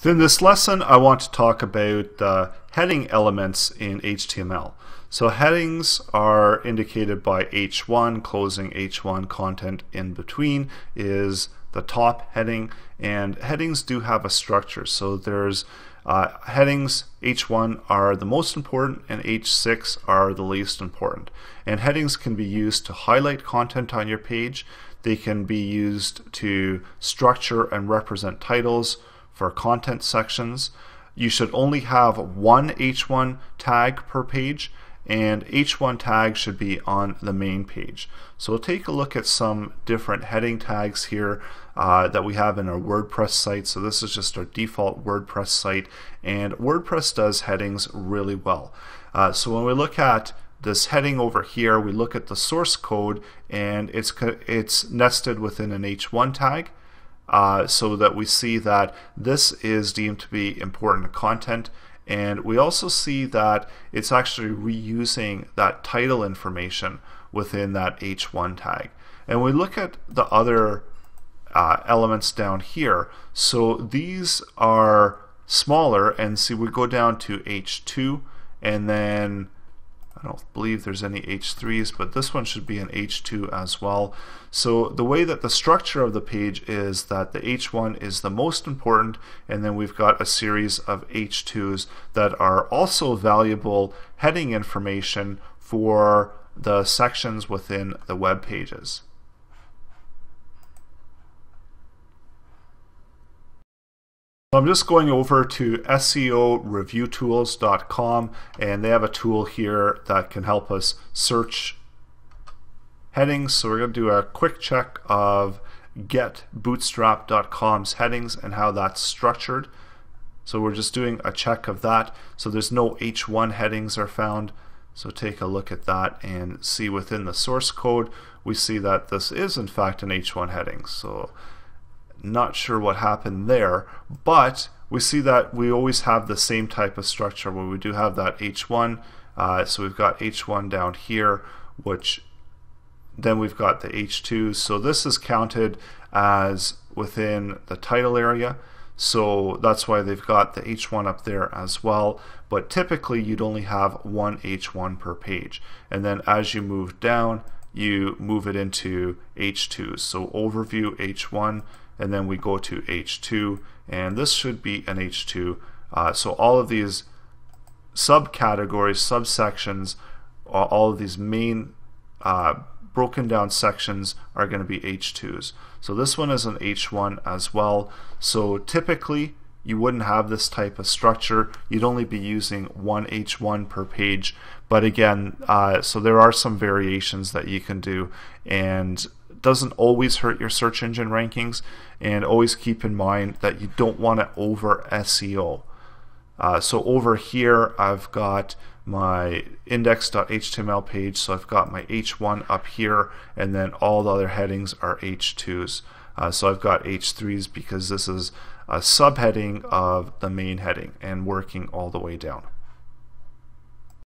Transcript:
Within this lesson, I want to talk about the heading elements in HTML. So headings are indicated by H1, closing H1, content in between is the top heading, and headings do have a structure. So there's headings, H1 are the most important and H6 are the least important. And headings can be used to highlight content on your page. They can be used to structure and represent titles for content sections. You should only have one H1 tag per page, and H1 tag should be on the main page. So we'll take a look at some different heading tags here that we have in our WordPress site. So this is just our default WordPress site, and WordPress does headings really well. So when we look at this heading over here, we look at the source code, and it's nested within an H1 tag. So that we see that this is deemed to be important content, and we also see that it's actually reusing that title information within that H1 tag. And we look at the other elements down here. So these are smaller, and see we go down to H2, and then I don't believe there's any H3s, but this one should be an H2 as well. So the way that the structure of the page is that the H1 is the most important, and then we've got a series of H2s that are also valuable heading information for the sections within the web pages. I'm just going over to SEOreviewtools.com, and they have a tool here that can help us search headings. So we're going to do a quick check of getbootstrap.com's headings and how that's structured. So we're just doing a check of that. So there's no H1 headings are found. So take a look at that and see within the source code, we see that this is in fact an H1 heading. So not sure what happened there, but we see that we always have the same type of structure where we do have that H1. So we've got H1 down here, which then we've got the H2. So this is counted as within the title area. So that's why they've got the H1 up there as well. But typically you'd only have one H1 per page. And then as you move down, you move it into H2s. So overview H1, and then we go to H2, and this should be an H2. So all of these subcategories, subsections, all of these main broken down sections are going to be H2s. So this one is an H1 as well. So typically you wouldn't have this type of structure. You'd only be using one H1 per page. But again, so there are some variations that you can do, and doesn't always hurt your search engine rankings, and always keep in mind that you don't want to over SEO. So over here I've got my index.html page, so I've got my H1 up here, and then all the other headings are H2s. So I've got H3s because this is a subheading of the main heading and working all the way down.